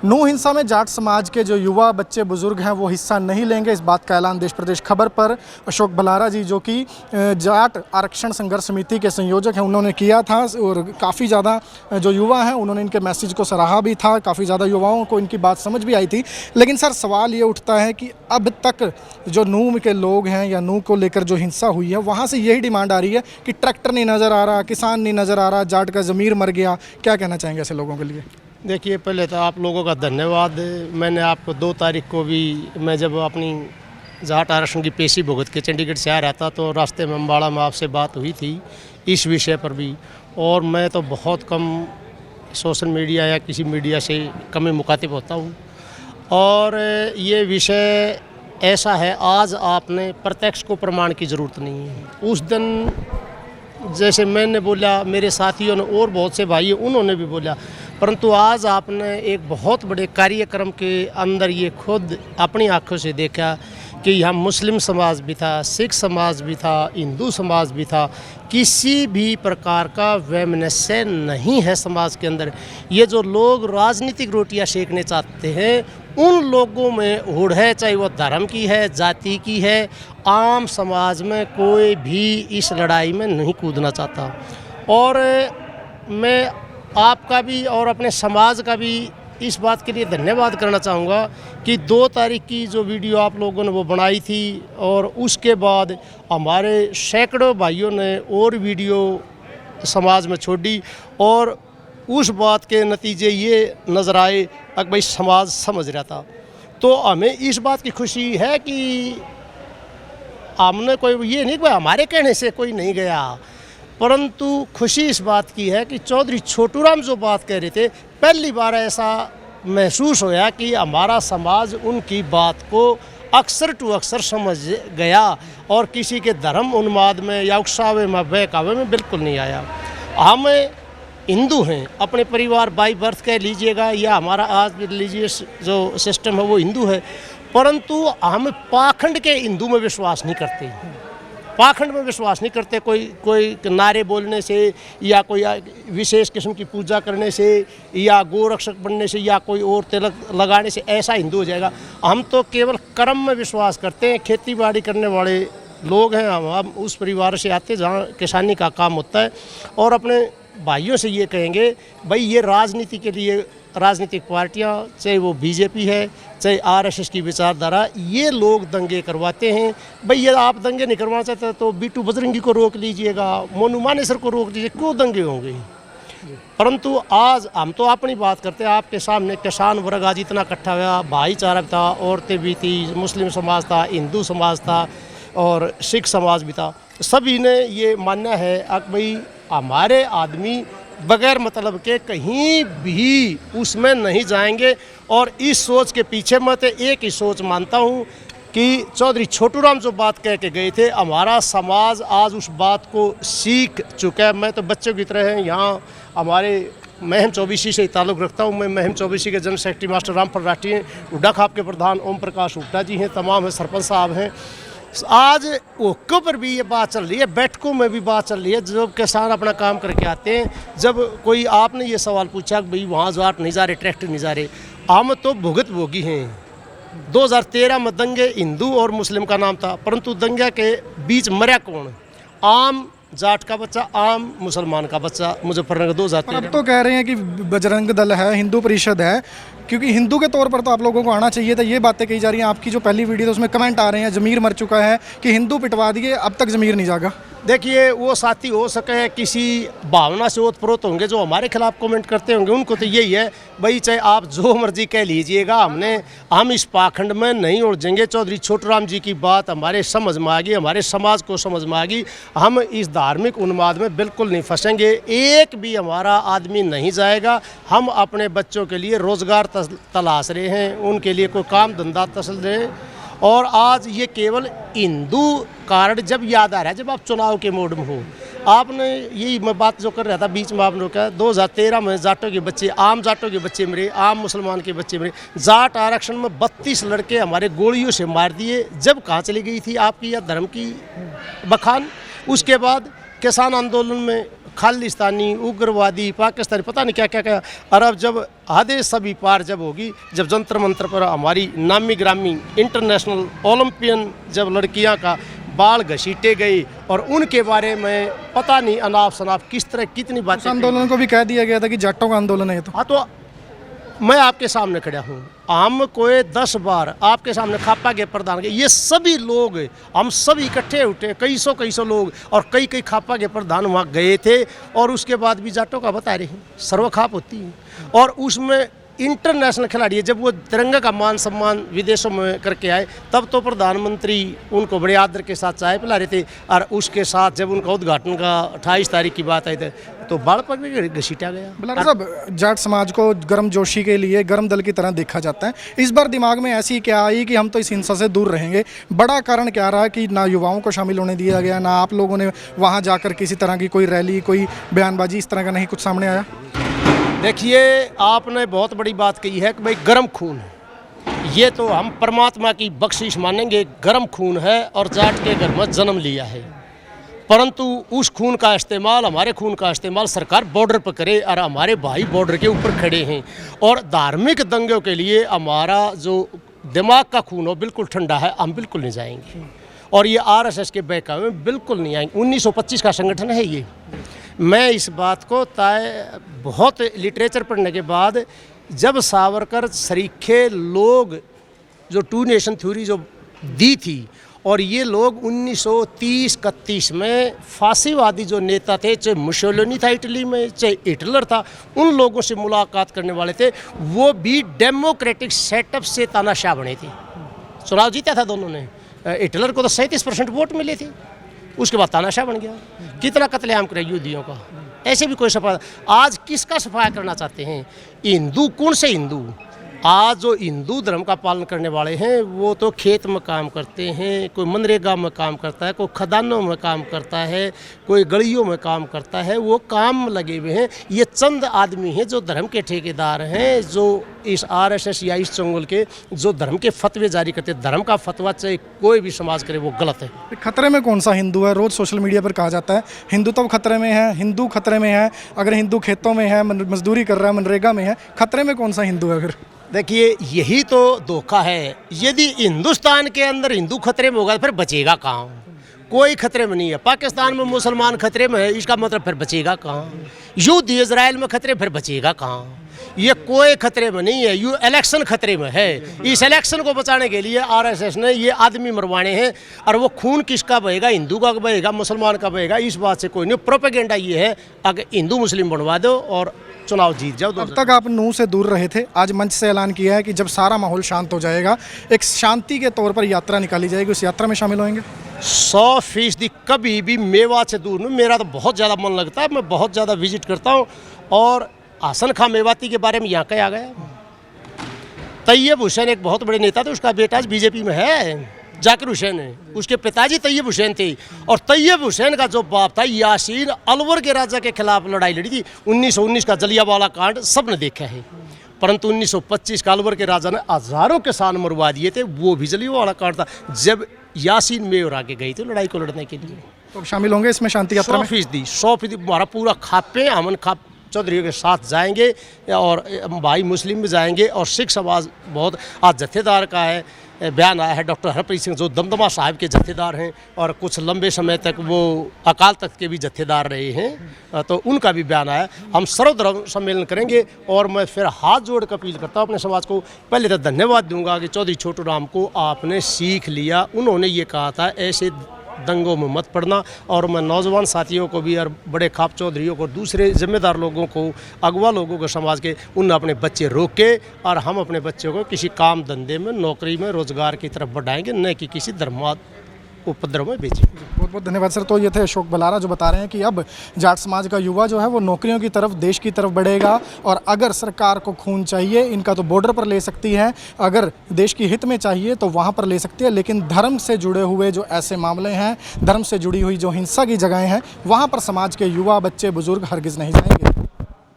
नू हिंसा में जाट समाज के जो युवा बच्चे बुजुर्ग हैं वो हिस्सा नहीं लेंगे, इस बात का ऐलान देश प्रदेश खबर पर अशोक बलारा जी, जो कि जाट आरक्षण संघर्ष समिति के संयोजक हैं, उन्होंने किया था। और काफ़ी ज़्यादा जो युवा हैं उन्होंने इनके मैसेज को सराहा भी था, काफ़ी ज़्यादा युवाओं को इनकी बात समझ भी आई थी। लेकिन सर, सवाल ये उठता है कि अब तक जो नू के लोग हैं या नू को लेकर जो हिंसा हुई है, वहाँ से यही डिमांड आ रही है कि ट्रैक्टर नहीं नज़र आ रहा, किसान नहीं नज़र आ रहा, जाट का ज़मीर मर गया। क्या कहना चाहेंगे ऐसे लोगों के लिए? देखिए, पहले तो आप लोगों का धन्यवाद। मैंने आपको 2 तारीख को भी, मैं जब अपनी जाट आरक्षण की पेशी भुगत के चंडीगढ़ से आ रहा था तो रास्ते में अम्बाड़ा में आपसे बात हुई थी इस विषय पर भी। और मैं तो बहुत कम सोशल मीडिया या किसी मीडिया से कम ही मुखातिब होता हूँ। और ये विषय ऐसा है, आज आपने प्रत्यक्ष को प्रमाण की ज़रूरत नहीं है। उस दिन जैसे मैंने बोला, मेरे साथियों ने और बहुत से भाई उन्होंने भी बोला, परंतु आज आपने एक बहुत बड़े कार्यक्रम के अंदर ये खुद अपनी आंखों से देखा कि यहाँ मुस्लिम समाज भी था, सिख समाज भी था, हिंदू समाज भी था। किसी भी प्रकार का वैमनस्य नहीं है समाज के अंदर। ये जो लोग राजनीतिक रोटियां सेकने चाहते हैं, उन लोगों में होड़ है, चाहे वो धर्म की है, जाति की है। आम समाज में कोई भी इस लड़ाई में नहीं कूदना चाहता। और मैं आपका भी और अपने समाज का भी इस बात के लिए धन्यवाद करना चाहूँगा कि 2 तारीख की जो वीडियो आप लोगों ने वो बनाई थी, और उसके बाद हमारे सैकड़ों भाइयों ने और वीडियो समाज में छोड़ी, और उस बात के नतीजे ये नज़र आए कि भाई समाज समझ रहा था। तो हमें इस बात की खुशी है कि हमने कोई ये नहीं कि हमारे कहने से कोई नहीं गया, परंतु खुशी इस बात की है कि चौधरी छोटूराम जो बात कह रहे थे, पहली बार ऐसा महसूस होया कि हमारा समाज उनकी बात को अक्सर टू अक्सर समझ गया और किसी के धर्म उन्माद में या उकसावे में बहकावे में बिल्कुल नहीं आया। हम हिंदू हैं, अपने परिवार बाई बर्थ कह लीजिएगा या हमारा आज भी रिलीजियस जो सिस्टम है वो हिंदू है, परंतु हम पाखंड के हिंदू में विश्वास नहीं करते। पाखंड में विश्वास नहीं करते। कोई नारे बोलने से या कोई विशेष किस्म की पूजा करने से या गोरक्षक बनने से या कोई और तिलक लगाने से ऐसा हिंदू हो जाएगा। हम तो केवल कर्म में विश्वास करते हैं। खेती बाड़ी करने वाले लोग हैं, हम उस परिवार से आते जहाँ किसानी का काम होता है। और अपने भाइयों से ये कहेंगे, भाई ये राजनीति के लिए राजनीतिक पार्टियां, चाहे वो बीजेपी है, चाहे आरएसएस की विचारधारा, ये लोग दंगे करवाते हैं। भाई ये आप दंगे नहीं करवाना चाहते तो बीटू बजरंगी को रोक लीजिएगा, मोनू मानेसर को रोक लीजिए, क्यों दंगे होंगे। परंतु आज हम तो अपनी बात करते हैं। आपके सामने किसान वर्ग आज इतना इकट्ठा हुआ, भाईचारा भी था, औरतें भी थी, मुस्लिम समाज था, हिंदू समाज था और सिख समाज भी था। सभी ने ये मानना है कि भाई हमारे आदमी बगैर मतलब के कहीं भी उसमें नहीं जाएंगे। और इस सोच के पीछे मैं तो एक ही सोच मानता हूँ कि चौधरी छोटूराम जो बात कह के गए थे, हमारा समाज आज उस बात को सीख चुका है। मैं तो बच्चों की तरह है, यहाँ हमारे महम चौबीसी से ताल्लुक़ रखता हूँ। मैं महम चौबीसी के जनरल सेक्रेटरी मास्टर रामफल राठी, उड्डा खाप के प्रधान ओम प्रकाश हुड्डा जी हैं, तमाम है, सरपंच साहब हैं। आज ओक्को पर भी ये बात चल रही है, बैठकों में भी बात चल रही है। जब किसान अपना काम करके आते हैं, जब कोई आपने ये सवाल पूछा कि भाई वहाँ जाट नहीं जा रहे, ट्रैक्टर नहीं जा रहे, हम तो भुगत भोगी हैं। 2013 में दंगे हिंदू और मुस्लिम का नाम था, परंतु दंगे के बीच मरा कौन? आम जाट का बच्चा, आम मुसलमान का बच्चा। मुजफ्फरनगर 2013। अब तो कह रहे हैं कि बजरंग दल है, हिंदू परिषद है, क्योंकि हिंदू के तौर पर तो आप लोगों को आना चाहिए था। ये बातें कही जा रही हैं। आपकी जो पहली वीडियो तो उसमें कमेंट आ रहे हैं, ज़मीर मर चुका है, कि हिंदू पिटवा दिए, अब तक ज़मीर नहीं जागा। देखिए, वो साथी हो सके किसी भावना से ओतप्रोत होंगे जो हमारे खिलाफ कमेंट करते होंगे, उनको तो यही है भाई चाहे आप जो मर्जी कह लीजिएगा, हम इस पाखंड में नहीं उलझेंगे। चौधरी छोटूराम जी की बात हमारे समझ में आ गई, हमारे समाज को समझ में आ गई। हम इस धार्मिक उन्माद में बिल्कुल नहीं फंसेंगे, एक भी हमारा आदमी नहीं जाएगा। हम अपने बच्चों के लिए रोज़गार तलाश रहे हैं, उनके लिए कोई काम धंधा तसल रहे हैं। और आज ये केवल हिंदू कार्ड जब याद आ रहा है, जब आप चुनाव के मोड में हो, आपने यही मैं बात जो कर रहा था बीच में आपने रोका, 2013 में जाटों के बच्चे, आम जाटों के बच्चे मरे, आम मुसलमान के बच्चे मरे। जाट आरक्षण में 32 लड़के हमारे गोलियों से मार दिए। जब कहाँ चली गई थी आपकी या धर्म की बखान? उसके बाद किसान आंदोलन में खालिस्तानी, उग्रवादी, पाकिस्तानी, पता नहीं क्या क्या क्या। और अब जब आधे सभी पार जब होगी, जब जंतर मंतर पर हमारी नामी ग्रामी इंटरनेशनल ओलंपियन जब लड़कियां का बाल घसीटे गए और उनके बारे में पता नहीं अनाप शनाप किस तरह कितनी बातें। आंदोलन को भी कह दिया गया था कि जाटों का आंदोलन है ये तो। हाँ, तो मैं आपके सामने खड़ा हूँ, हम कोई 10 बार आपके सामने खापा के प्रधान के, ये सभी लोग हम सब इकट्ठे उठे, कई सौ लोग, और कई खापा के प्रधान वहाँ गए थे, और उसके बाद भी जाटों का बता रहे हैं सर्वखाप होती है। और उसमें इंटरनेशनल खिलाड़ी है, जब वो तिरंगा का मान सम्मान विदेशों में करके आए, तब तो प्रधानमंत्री उनको बड़े आदर के साथ चाय पिला रहे थे, और उसके साथ जब उनका उद्घाटन का 28 तारीख की बात आई थी तो बाल पर भी घसीटा गया। बलारा साहब, जाट समाज को गर्मजोशी के लिए गर्म दल की तरह देखा जाता है, इस बार दिमाग में ऐसी क्या आई कि हम तो इस हिंसा से दूर रहेंगे? बड़ा कारण क्या रहा कि ना युवाओं को शामिल होने दिया गया, ना आप लोगों ने वहाँ जाकर किसी तरह की कोई रैली, कोई बयानबाजी इस तरह का नहीं कुछ सामने आया? देखिए, आपने बहुत बड़ी बात कही है कि भाई गर्म खून है, ये तो हम परमात्मा की बख्शिश मानेंगे, गर्म खून है और जाट के घर में जन्म लिया है। परंतु उस खून का इस्तेमाल, हमारे खून का इस्तेमाल सरकार बॉर्डर पर करे, और हमारे भाई बॉर्डर के ऊपर खड़े हैं, और धार्मिक दंगों के लिए हमारा जो दिमाग का खून हो बिल्कुल ठंडा है, हम बिल्कुल नहीं जाएंगे, और ये आरएसएस के बहकावे में बिल्कुल नहीं आएंगे। 1925 का संगठन है ये। मैं इस बात को बहुत लिटरेचर पढ़ने के बाद, जब सावरकर सरीखे लोग जो टू नेशन थ्योरी जो दी थी, और ये लोग 1930-31 में फांसीवादी जो नेता थे, चाहे मुसोलिनी था इटली में, चाहे हिटलर था, उन लोगों से मुलाकात करने वाले थे, वो भी डेमोक्रेटिक सेटअप से तानाशाह बने थे। चुनाव जीता था दोनों ने, हिटलर को तो 37% वोट मिले थे, उसके बाद तानाशाह बन गया। कितना कत्लेआम करे यहूदियों का, ऐसे भी कोई सफाया। आज किसका सफाया करना चाहते हैं? हिंदू, कौन से हिंदू? आज जो हिंदू धर्म का पालन करने वाले हैं वो तो खेत में काम करते हैं, कोई मनरेगा में काम करता है, कोई खदानों में काम करता है, कोई गलियों में काम करता है, वो काम में लगे हुए हैं। ये चंद आदमी हैं जो धर्म के ठेकेदार हैं, जो इस आरएसएस या इस चंगुल के जो धर्म के फतवे जारी करते हैं। धर्म का फतवा चाहे कोई भी समाज करे वो गलत है। खतरे में कौन सा हिंदू है? रोज़ सोशल मीडिया पर कहा जाता है हिंदुत्व खतरे में है, हिंदू खतरे में है। अगर हिंदू खेतों में है, मजदूरी कर रहा है, मनरेगा में है, खतरे में कौन सा हिंदू है फिर? देखिए, यही तो धोखा है। यदि हिंदुस्तान के अंदर हिंदू खतरे में होगा तो फिर बचेगा कहाँ? कोई खतरे में नहीं है। पाकिस्तान में मुसलमान खतरे में है, इसका मतलब फिर बचेगा कहाँ? युद्ध इजराइल में खतरे, फिर बचेगा कहाँ? ये कोई खतरे में नहीं है, ये इलेक्शन खतरे में है। इस इलेक्शन को बचाने के लिए आरएसएस ने ये आदमी मरवाने हैं, और वो खून किसका बहेगा? हिंदू का बहेगा, मुसलमान का बहेगा, इस बात से कोई नहीं। प्रोपेगेंडा ये है, अगर हिंदू मुस्लिम बनवा दो और चुनाव जीत जाओ। अब तक आप नूह से दूर रहे थे, आज मंच से ऐलान किया है कि जब सारा माहौल शांत हो जाएगा, एक शांति के तौर पर यात्रा निकाली जाएगी, उस यात्रा में शामिल होंगे? 100% कभी भी मेवात से दूर नहीं। मेरा तो बहुत ज़्यादा मन लगता है, मैं बहुत ज़्यादा विजिट करता हूँ। और हसन खां मेवाती के बारे में यहाँ क्या आ गया? तैयब हुसैन एक बहुत बड़े नेता थे, उसका बेटा आज बीजेपी में है, जाकिर हुसैन है। उसके पिताजी तैयब हुसैन थे, और तैयब हुसैन का जो बाप था यासीन, अलवर के राजा के खिलाफ लड़ाई लड़ी थी। 1919 का जलियांवाला कांड सब ने देखा है, परंतु 1925 का अलवर के राजा ने हजारों किसान मरवा दिए थे, वो भी जलियांवाला कांड था, जब यासीन मेयर आगे गई थी लड़ाई को लड़ने के लिए। तो शामिल होंगे इसमें शांति यात्रा में? 100% हमारा पूरा खापे अमन खाप चौधरी के साथ जाएंगे, और भाई मुस्लिम भी जाएंगे, और सिख समाज बहुत। आज जत्थेदार का है बयान आया है, डॉक्टर हरप्रीत सिंह जो दमदमा साहिब के जत्थेदार हैं, और कुछ लंबे समय तक वो अकाल तख्त के भी जत्थेदार रहे हैं, तो उनका भी बयान आया। हम सर्वधर्म सम्मेलन करेंगे, और मैं फिर हाथ जोड़ कर अपील करता हूँ अपने समाज को। पहले तो धन्यवाद दूंगा कि चौधरी छोटू राम को आपने सीख लिया। उन्होंने ये कहा था ऐसे दंगों में मत पड़ना, और मैं नौजवान साथियों को भी, और बड़े खाप चौधरियों को, दूसरे जिम्मेदार लोगों को, अगवा लोगों को समाज के, उन अपने बच्चे रोके, और हम अपने बच्चों को किसी काम धंधे में, नौकरी में, रोजगार की तरफ बढ़ाएंगे, न कि किसी धर्मात उपद्रव में बेचेंगे। बहुत बहुत धन्यवाद सर। तो ये थे अशोक बलारा जो बता रहे हैं कि अब जाट समाज का युवा जो है वो नौकरियों की तरफ, देश की तरफ बढ़ेगा, और अगर सरकार को खून चाहिए इनका तो बॉर्डर पर ले सकती है, अगर देश की हित में चाहिए तो वहाँ पर ले सकती है, लेकिन धर्म से जुड़े हुए जो ऐसे मामले हैं, धर्म से जुड़ी हुई जो हिंसा की जगहें हैं, वहाँ पर समाज के युवा, बच्चे, बुजुर्ग हरगिज़ नहीं जाएंगे।